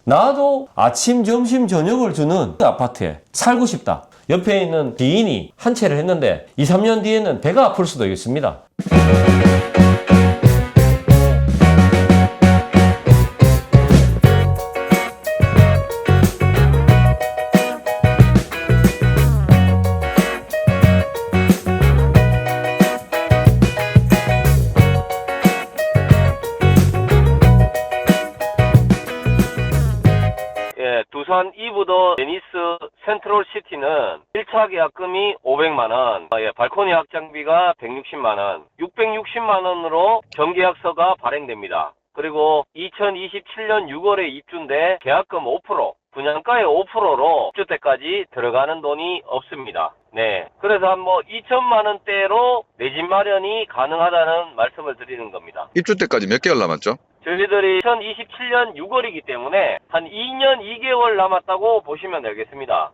나도 아침, 점심, 저녁을 주는 아파트에 살고 싶다. 옆에 있는 지인이 한 채를 했는데 2, 3년 뒤에는 배가 아플 수도 있습니다. 두산 이브더 데니스 센트럴시티는 1차 계약금이 500만원, 발코니 확장비가 160만원, 660만원으로 정계약서가 발행됩니다. 그리고 2027년 6월에 입주인데 계약금 5%, 분양가의 5%로 입주 때까지 들어가는 돈이 없습니다. 네. 그래서 한 2천만원대로 내 집 마련이 가능하다는 말씀을 드리는 겁니다. 입주 때까지 몇 개월 남았죠? 저희들이 2027년 6월이기 때문에 한 2년 2개월 남았다고 보시면 되겠습니다.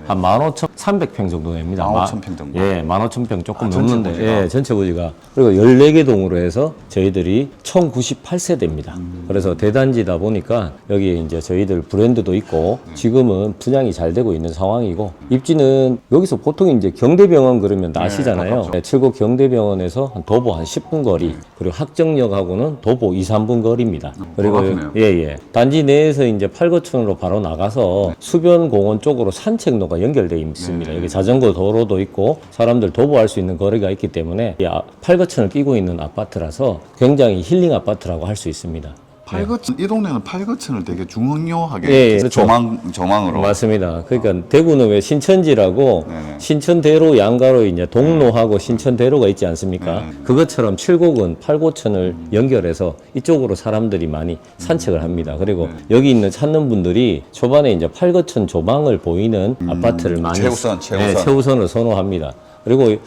한 15,300평 정도 됩니다. 15,000평 정도? 예, 15,000평 조금 전체 넘는데, 부지가? 예, 전체 부지가. 그리고 14개 동으로 해서 저희들이 총 98세대입니다. 그래서 대단지다 보니까 여기 이제 저희들 브랜드도 있고 지금은 분양이 잘 되고 있는 상황이고 입지는 여기서 보통 이제 경대병원 그러면 다 아시잖아요. 가깝죠. 네, 칠곡 경대병원에서 도보 한 10분 거리, 그리고 학정역하고는 도보 2, 3분 거리입니다. 그리고 가깝네요. 예. 단지 내에서 이제 팔거천으로 바로 나가서 수변 공원 쪽으로 산책로가 연결되어 있습니다. 여기 자전거 도로도 있고 사람들 도보할 수 있는 거리가 있기 때문에 이 팔거천을 끼고 있는 아파트라서 굉장히 힐링 아파트라고 할 수 있습니다. 팔거천, 이 동네는 팔거천을 되게 중요하게 예, 그렇죠. 조망으로. 맞습니다. 그러니까 대구는 왜 신천지라고 네네. 신천대로 양가로 이제 동로하고 신천대로가 있지 않습니까? 네네. 그것처럼 칠곡은 팔고천을 연결해서 이쪽으로 사람들이 많이 산책을 합니다. 그리고 여기 있는 찾는 분들이 초반에 이제 팔거천 조망을 보이는 아파트를 많이 최우선. 최우선을 선호합니다. 그리고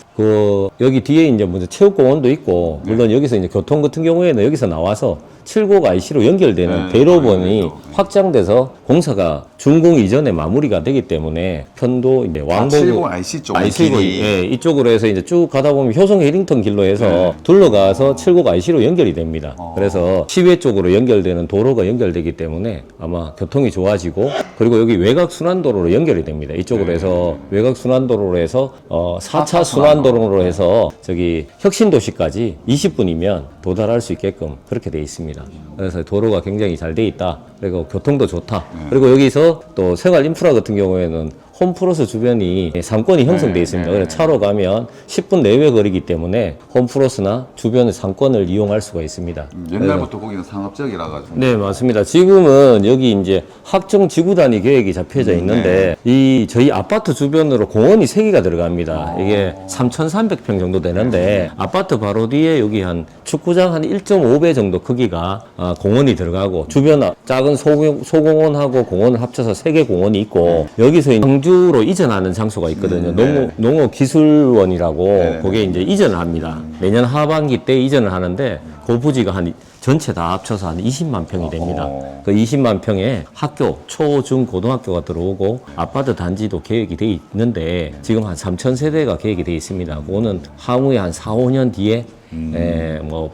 여기 뒤에 이제 먼저 체육공원도 있고 물론 여기서 이제 교통 같은 경우에는 여기서 나와서 칠곡 IC로 연결되는 대로변이 확장돼서 공사가 준공 이전에 마무리가 되기 때문에 편도 이제 왕복 칠곡 IC 쪽 길이. 예, 이쪽으로 해서 이제 쭉 가다 보면 효성 해링턴 길로 해서 둘러가서 칠곡 IC로 연결이 됩니다. 그래서 시외 쪽으로 연결되는 도로가 연결되기 때문에 아마 교통이 좋아지고 그리고 여기 외곽 순환도로로 연결이 됩니다. 이쪽으로 해서 외곽 순환도로로 해서 4차 순환도로로 해서 저기 혁신도시까지 20분이면 도달할 수 있게끔 그렇게 돼 있습니다. 그래서 도로가 굉장히 잘 돼 있다. 그리고 교통도 좋다. 그리고 여기서 또 생활 인프라 같은 경우에는 홈플러스 주변이 상권이 형성되어 있습니다. 그래서 차로 가면 10분 내외 거리기 때문에 홈플러스나 주변의 상권을 이용할 수가 있습니다. 옛날부터 거기는 상업지역이라 가지고. 네, 맞습니다. 지금은 여기 이제 확정 지구 단위 계획이 잡혀져 있는데 이 저희 아파트 주변으로 공원이 3개가 들어갑니다. 이게 3,300평 정도 되는데 아파트 바로 뒤에 여기 한 축구장 한 1.5배 정도 크기가 공원이 들어가고 주변 작은 소공원하고 공원을 합쳐서 3개 공원이 있고 여기서 경주로 이전하는 장소가 있거든요. 농업기술원이라고 거기에 이제 이전을 합니다. 내년 하반기 때 이전을 하는데 그 부지가 한 전체 다 합쳐서 한 20만 평이 됩니다. 그 20만 평에 학교, 초, 중, 고등학교가 들어오고 아파트 단지도 계획이 돼 있는데 지금 한 3,000세대가 계획이 돼 있습니다. 그거는 향후에 한 4, 5년 뒤에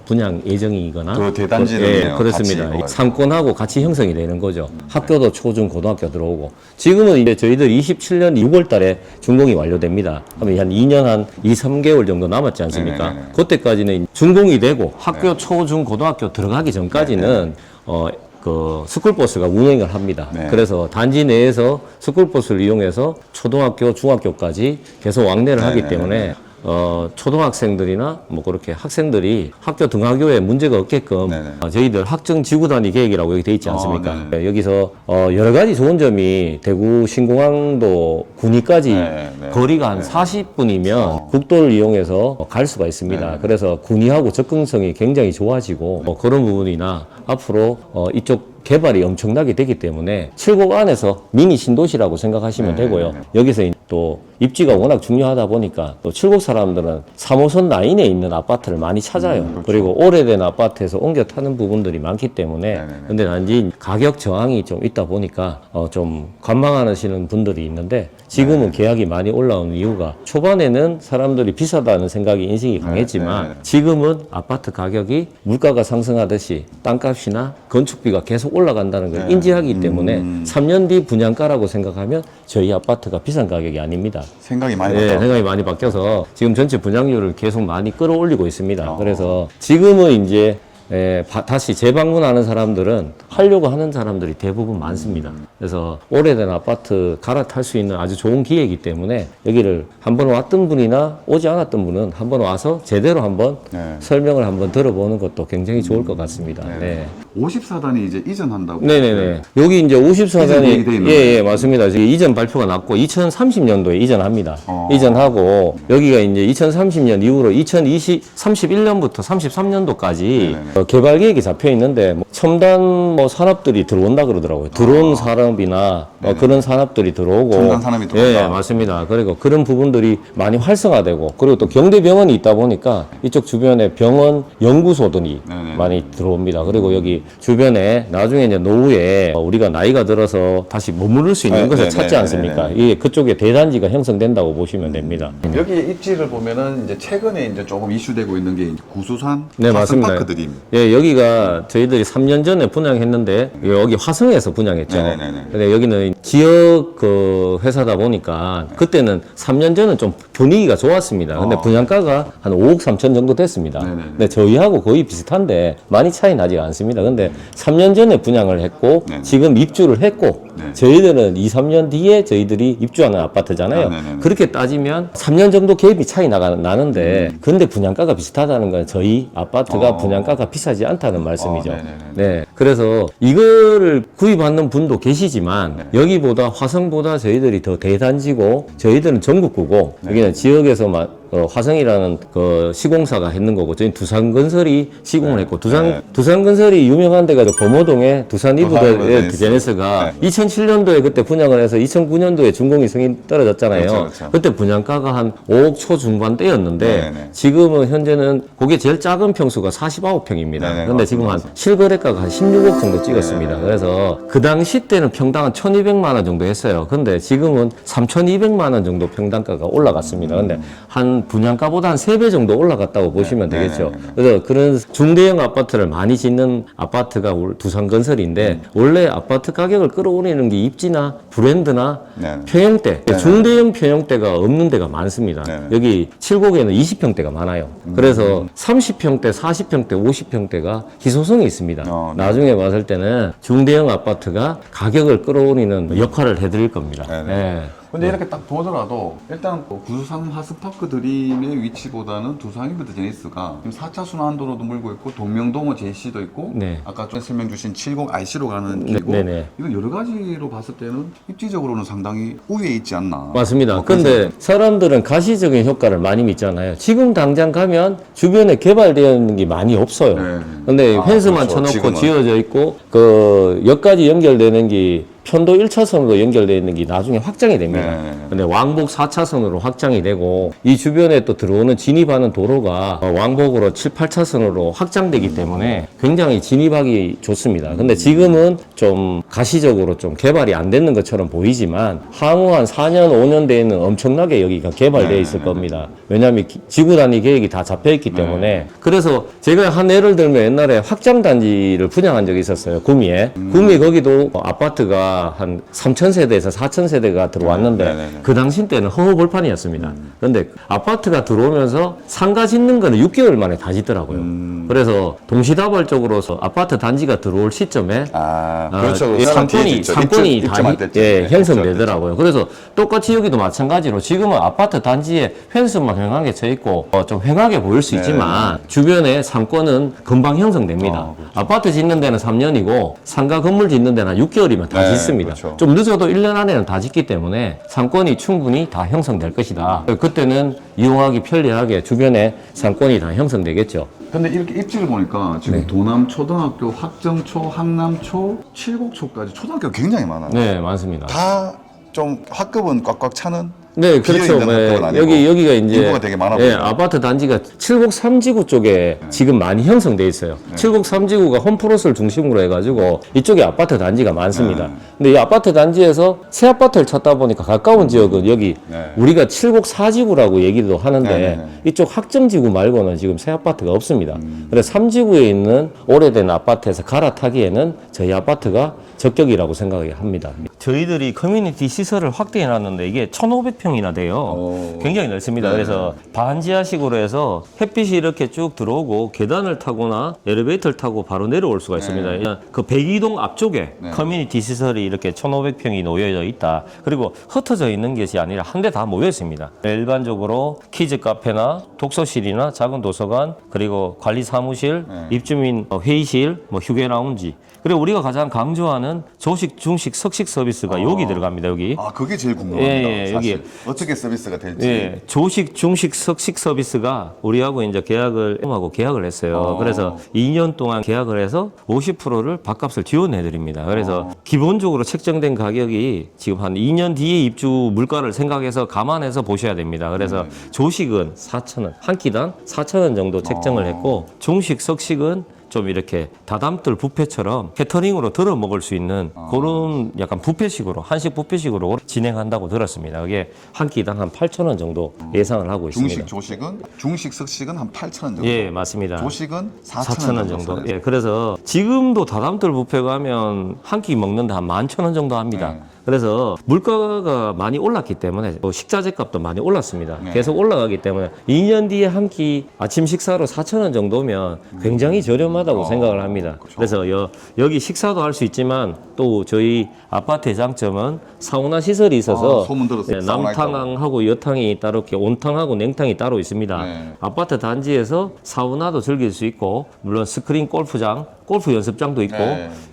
분양 예정이거나 그 대단지를 그렇습니다. 같이 상권하고 같이 형성이 되는 거죠. 학교도 초중 고등학교 들어오고 지금은 이제 저희들 27년 6월 달에 준공이 완료됩니다. 그러면 한 2년 한 2, 3개월 정도 남았지 않습니까? 네네네. 그때까지는 준공이 되고 학교 초중 고등학교 들어가기 전까지는 그 스쿨버스가 운행을 합니다. 네. 그래서 단지 내에서 스쿨버스를 이용해서 초등학교, 중학교까지 계속 왕래를 하기 때문에 초등학생들이나 그렇게 학생들이 학교 등하교에 문제가 없게끔 저희들 학정 지구 단위 계획이라고 여기 돼 있지 않습니까? 여기서 여러 가지 좋은 점이 대구 신공항도 군위까지 거리가 한 40분이면 국도를 이용해서 갈 수가 있습니다. 그래서 군위하고 접근성이 굉장히 좋아지고 그런 부분이나 앞으로 이쪽 개발이 엄청나게 되기 때문에 칠곡 안에서 미니 신도시라고 생각하시면 되고요. 여기서 또 입지가 워낙 중요하다 보니까 또 칠곡 사람들은 3호선 라인에 있는 아파트를 많이 찾아요. 그리고 오래된 아파트에서 옮겨 타는 부분들이 많기 때문에 근데 단지 가격 저항이 좀 있다 보니까 좀 관망하시는 분들이 있는데 지금은 계약이 많이 올라오는 이유가 초반에는 사람들이 비싸다는 생각이 인식이 강했지만 지금은 아파트 가격이 물가가 상승하듯이 땅값이나 건축비가 계속 올라간다는 걸 인지하기 때문에 3년 뒤 분양가라고 생각하면 저희 아파트가 비싼 가격이 아닙니다. 생각이 많이 네, 바뀌었다. 생각이 많이 바뀌어서 지금 전체 분양률을 계속 많이 끌어올리고 있습니다. 그래서 지금은 이제 다시 재방문하는 사람들은 하려고 하는 사람들이 대부분 많습니다. 그래서 오래된 아파트 갈아탈 수 있는 아주 좋은 기회이기 때문에 여기를 한번 왔던 분이나 오지 않았던 분은 한번 와서 제대로 한번 설명을 한번 들어보는 것도 굉장히 좋을 것 같습니다. 네. 54단이 이제 이전한다고. 네네네. 여기 이제 이전 계획이 돼 54단이 있는 예, 맞습니다. 지금 이전 발표가 났고 2030년도에 이전합니다. 이전하고 여기가 이제 2030년 이후로 2031년부터 33년도까지 개발 계획이 잡혀 있는데 뭐 첨단 뭐 산업들이 들어온다 그러더라고요. 드론 산업이나 그런 산업들이 들어오고 첨단 산업이 들어온다. 예, 맞습니다. 그리고 그런 부분들이 많이 활성화되고 그리고 또 경대병원이 있다 보니까 이쪽 주변에 병원 연구소들이 많이 들어옵니다. 그리고 여기 주변에 나중에 이제 노후에 우리가 나이가 들어서 다시 머무를 수 있는 것을 찾지 않습니까? 이게 그쪽에 대단지가 형성된다고 보시면 됩니다. 여기 입지를 보면은 이제 최근에 이제 조금 이슈되고 있는 게 구수산 네, 맞습니다. 파크들입니다. 예, 여기가 저희들이 3년 전에 분양했는데 여기 화성에서 분양했죠. 네네네네. 근데 여기는 지역 그 회사다 보니까 그때는 3년 전은 좀 분위기가 좋았습니다. 근데 분양가가 한 5억 3천 정도 됐습니다. 근데 저희하고 거의 비슷한데 많이 차이 나지 않습니다. 근데 3년 전에 분양을 했고 지금 입주를 했고 저희들은 2, 3년 뒤에 저희들이 입주하는 아파트잖아요. 그렇게 따지면 3년 정도 갭이 차이 나는데 근데 분양가가 비슷하다는 건 저희 아파트가 분양가가 비싸지 않다는 말씀이죠. 네. 그래서 이거를 구입하는 분도 계시지만 여기보다 화성보다 저희들이 더 대단지고 저희들은 전국구고 여기는 지역에서만 화성이라는 그 시공사가 했는 거고 저희 두산건설이 시공을 했고 두산건설이 유명한 데가 범어동에 두산 이브드 제네스가 2007년도에 그때 분양을 해서 2009년도에 준공이 승인 떨어졌잖아요. 그렇죠. 그때 분양가가 한 5억 초중반대였는데 지금은 현재는 그게 제일 작은 평수가 49평입니다. 근데 지금 한 실거래가가 한 16억 정도 찍었습니다. 그래서 그 당시 때는 평당 한 1,200만 원 정도 했어요. 근데 지금은 3,200만 원 정도 평당가가 올라갔습니다. 근데 한 분양가보다 한 3배 정도 올라갔다고 보시면 되겠죠. 그래서 그런 중대형 아파트를 많이 짓는 아파트가 두산건설인데 원래 아파트 가격을 끌어올리는 게 입지나 브랜드나 평형대, 중대형 평형대가 없는 데가 많습니다. 여기 칠곡에는 20평대가 많아요. 그래서 30평대, 40평대, 50평대가 희소성이 있습니다. 나중에 봤을 때는 중대형 아파트가 가격을 끌어올리는 역할을 해드릴 겁니다. 근데 이렇게 딱 보더라도 일단 구수산 하스파크 드림의 위치보다는 두산 이브드 제네시스가 지금 4차 순환도로도 물고 있고 동명동호 JC도 있고 아까 좀 설명 주신 70 IC로 가는 길고 이건 여러 가지로 봤을 때는 입지적으로는 상당히 우위에 있지 않나. 맞습니다. 근데 사람들은 가시적인 효과를 많이 믿잖아요. 지금 당장 가면 주변에 개발되어 있는 게 많이 없어요. 근데 펜스만 쳐놓고 지금은. 지어져 있고 그 역까지 연결되는 게 편도 1차선으로 연결되어 있는 게 나중에 확장이 됩니다. 근데 왕복 4차선으로 확장이 되고 이 주변에 또 들어오는 진입하는 도로가 왕복으로 7, 8차선으로 확장되기 때문에 굉장히 진입하기 좋습니다. 근데 지금은 좀 가시적으로 좀 개발이 안 되는 것처럼 보이지만 향후 한 4년, 5년 뒤에는 엄청나게 여기가 개발되어 있을 겁니다. 왜냐하면 지구 단위 계획이 다 잡혀 있기 때문에 그래서 제가 한 예를 들면 옛날에 확장 단지를 분양한 적이 있었어요. 구미에. 구미 거기도 아파트가 한 3,000세대에서 4,000세대가 들어왔는데 그 당시 때는 허허벌판이었습니다. 그런데 아파트가 들어오면서 상가 짓는 거는 6개월 만에 다 짓더라고요. 그래서 동시다발적으로 아파트 단지가 들어올 시점에 그렇죠. 상권이 다 형성되더라고요. 그래서 똑같이 여기도 마찬가지로 지금은 아파트 단지에 펜스만 휑하게 쳐 있고 좀 휑하게 보일 수 있지만 주변에 상권은 금방 형성됩니다. 아파트 짓는 데는 3년이고 상가 건물 짓는 데는 한 6개월이면 다 짓습니다. 좀 늦어도 1년 안에는 다 짓기 때문에 상권이 충분히 다 형성될 것이다. 그때는 이용하기 편리하게 주변에 상권이 다 형성되겠죠. 근데 이렇게 입지를 보니까 지금 도남초등학교, 학정초, 항남초, 칠곡초까지 초등학교가 굉장히 많아요. 네, 많습니다. 다 좀 학급은 꽉꽉 차는 네, 그렇죠. 비어있는 네. 학급은 아니고 여기가 이제 인구가 되게 많아 예, 보여요. 아파트 단지가 칠곡 3지구 쪽에 지금 많이 형성돼 있어요. 칠곡 3지구가 홈플러스를 중심으로 해가지고 이쪽에 아파트 단지가 많습니다. 근데 이 아파트 단지에서 새 아파트를 찾다 보니까 가까운 지역은 여기 우리가 칠곡 4지구라고 얘기도 하는데 이쪽 학정지구 말고는 지금 새 아파트가 없습니다. 그래서 3지구에 있는 오래된 아파트에서 갈아타기에는 저희 아파트가 적격이라고 생각합니다. 저희들이 커뮤니티 시설을 확대해 놨는데 이게 1,500평이나 돼요. 굉장히 넓습니다. 그래서 반지하식으로 해서 햇빛이 이렇게 쭉 들어오고 계단을 타거나 엘리베이터를 타고 바로 내려올 수가 있습니다. 그 백이동 앞쪽에 커뮤니티 시설이 이렇게 1,500평이 놓여져 있다. 그리고 흩어져 있는 것이 아니라 한 대 다 모여 있습니다. 일반적으로 키즈 카페나 독서실이나 작은 도서관, 그리고 관리 사무실, 입주민 회의실, 뭐 휴게 라운지, 그리고 우리가 가장 강조하는 조식, 중식, 석식 서비스가 여기 들어갑니다. 여기. 아, 그게 제일 궁금합니다. 예, 사실. 여기. 어떻게 서비스가 될지. 예, 조식, 중식, 석식 서비스가 우리하고 이제 계약을 했어요. 그래서 2년 동안 계약을 해서 50%를 밥값을 지원해 드립니다. 그래서 기본적으로 책정된 가격이 지금 한 2년 뒤에 입주 물가를 생각해서 감안해서 보셔야 됩니다. 그래서 조식은 4,000원, 한 끼당 4,000원 정도 책정을 했고, 중식, 석식은 좀 이렇게 다담들 뷔페처럼 캐터링으로 덜어 먹을 수 있는 그런 약간 뷔페식으로, 한식 뷔페식으로 진행한다고 들었습니다. 그게 한 끼당 한 8,000원 정도 예상을 하고 있습니다. 중식, 석식은 한 8,000원 정도. 예, 맞습니다. 조식은 4,000원 정도. 예, 그래서 지금도 다담들 뷔페 가면 한 끼 먹는데 한 11,000원 정도 합니다. 그래서 물가가 많이 올랐기 때문에 식자재 값도 많이 올랐습니다. 계속 올라가기 때문에 2년 뒤에 한 끼 아침 식사로 4,000원 정도면 굉장히 저렴하다고 생각을 합니다. 그래서 여기 식사도 할 수 있지만 또 저희 아파트의 장점은 사우나 시설이 있어서 소문 들었어요. 사우나 남탕하고 여탕이 따로, 이렇게 온탕하고 냉탕이 따로 있습니다. 아파트 단지에서 사우나도 즐길 수 있고, 물론 스크린 골프장, 골프 연습장도 있고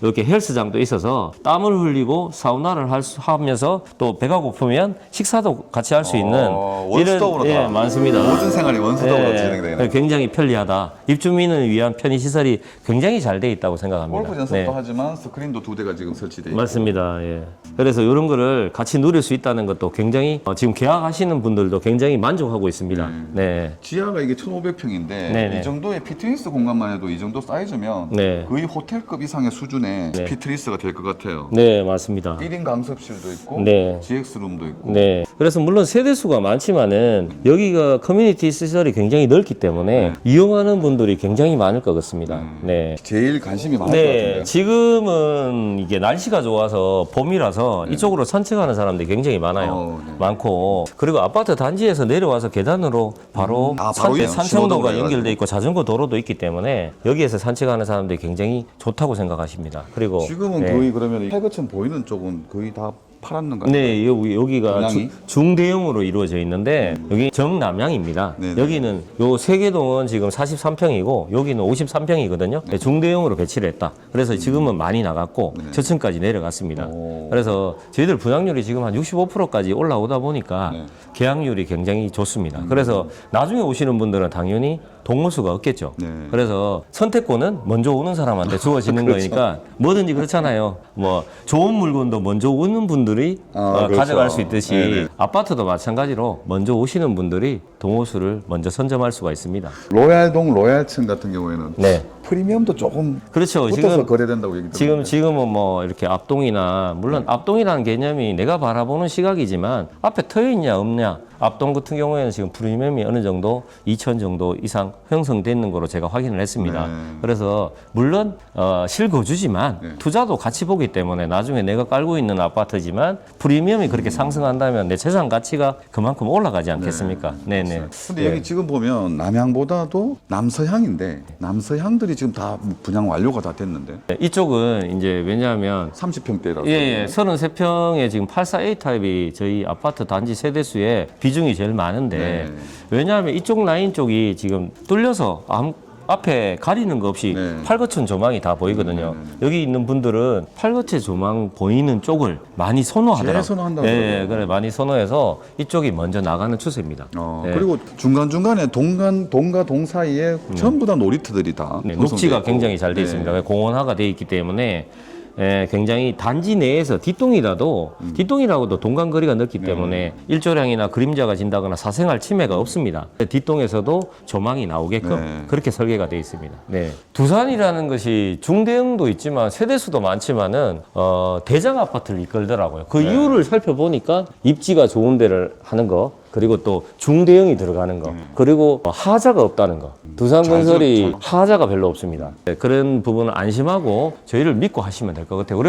이렇게 헬스장도 있어서 땀을 흘리고 사우나를 하면서 또 배가 고프면 식사도 같이 할 수 있는 원스톱으로 예, 많습니다. 모든 생활이 원스톱으로 진행되는. 굉장히 편리하다. 입주민을 위한 편의 시설이 굉장히 잘 돼 있다고 생각합니다. 골프 연습도 하지만 스크린도 2대가 지금 설치돼 있고. 맞습니다. 예. 그래서 이런 거를 같이 누릴 수 있다는 것도 굉장히 지금 계약하시는 분들도 굉장히 만족하고 있습니다. 네. 지하가 이게 1,500평인데 이 정도의 피트니스 공간만 해도 이 정도 사이즈면 거의 호텔급 이상의 수준의 피트니스가 될 것 같아요. 네, 맞습니다. 1인 강습실도 있고 GX룸도 있고. 네. 그래서 물론 세대수가 많지만은 여기가 커뮤니티 시설이 굉장히 넓기 때문에 이용하는 분들이 굉장히 많을 것 같습니다. 네. 제일 관심이 많을 것 같은데요. 지금은 이게 날씨가 좋아서 봄이라서 이쪽으로 산책하는 사람들이 굉장히 많아요. 많고, 그리고 아파트 단지에서 내려와서 계단으로 바로 산책로가 연결돼 있고 자전거 도로도 있기 때문에 여기에서 산책하는 사람들이 굉장히 좋다고 생각하십니다. 그리고 지금은 거의 그러면 팔거천 보이는 쪽은 거의 다 팔았는가요? 네, 여기가 중대형으로 이루어져 있는데 여기 정남향입니다. 여기는 요 세계동은 지금 43평이고 여기는 53평이거든요. 중대형으로 배치를 했다. 그래서 지금은 많이 나갔고 저층까지 내려갔습니다. 그래서 저희들 분양률이 지금 한 65%까지 올라오다 보니까 계약률이 굉장히 좋습니다. 그래서 나중에 오시는 분들은 당연히 동호수가 없겠죠. 그래서 선택권은 먼저 오는 사람한테 주어지는 거니까 뭐든지 그렇잖아요. 뭐 좋은 물건도 먼저 오는 분들이 가져갈 수 있듯이 아파트도 마찬가지로 먼저 오시는 분들이 동호수를 먼저 선점할 수가 있습니다. 로얄동 로얄층 같은 경우에는 프리미엄도 조금 그렇죠. 붙어서 거래된다고 얘기 들었는데 지금은 뭐 이렇게 앞동이나, 물론 앞동이라는 개념이 내가 바라보는 시각이지만 앞에 트여 있냐 없냐, 앞동 같은 경우에는 지금 프리미엄이 어느 정도 2천 정도 이상 형성되는 거로 제가 확인을 했습니다. 그래서 물론 실거주지만 투자도 같이 보기 때문에 나중에 내가 깔고 있는 아파트지만 프리미엄이 그렇게 상승한다면 내 재산 가치가 그만큼 올라가지 않겠습니까? 네네. 근데 여기 지금 보면 남향보다도 남서향인데 남서향들이 지금 다 분양 완료가 다 됐는데 이쪽은 이제 왜냐하면 30평대라서 33평에 지금 84A 타입이 저희 아파트 단지 세대수의 비중이 제일 많은데 왜냐하면 이쪽 라인 쪽이 지금 뚫려서 앞에 가리는 거 없이 팔거천 조망이 다 보이거든요. 여기 있는 분들은 팔거천 조망 보이는 쪽을 많이 선호하더라고요. 제일 선호한다고 그래 많이 선호해서 이쪽이 먼저 나가는 추세입니다. 그리고 중간중간에 동과 동 사이에 전부 다 놀이터들이 다 녹지가 굉장히 잘 돼 있습니다. 공원화가 돼 있기 때문에 예, 굉장히 단지 내에서 뒷동이라고도 동간거리가 넓기 때문에 일조량이나 그림자가 진다거나 사생활 침해가 없습니다. 뒷동에서도 조망이 나오게끔 그렇게 설계가 되어 있습니다. 네. 두산이라는 것이 중대형도 있지만 세대수도 많지만은 대장 아파트를 이끌더라고요. 그 이유를 살펴보니까 입지가 좋은 데를 하는 거, 그리고 또 중대형이 들어가는 거, 그리고 하자가 없다는 거. 두산건설이 하자가 별로 없습니다. 네, 그런 부분을 안심하고 저희를 믿고 하시면 될 것 같아요.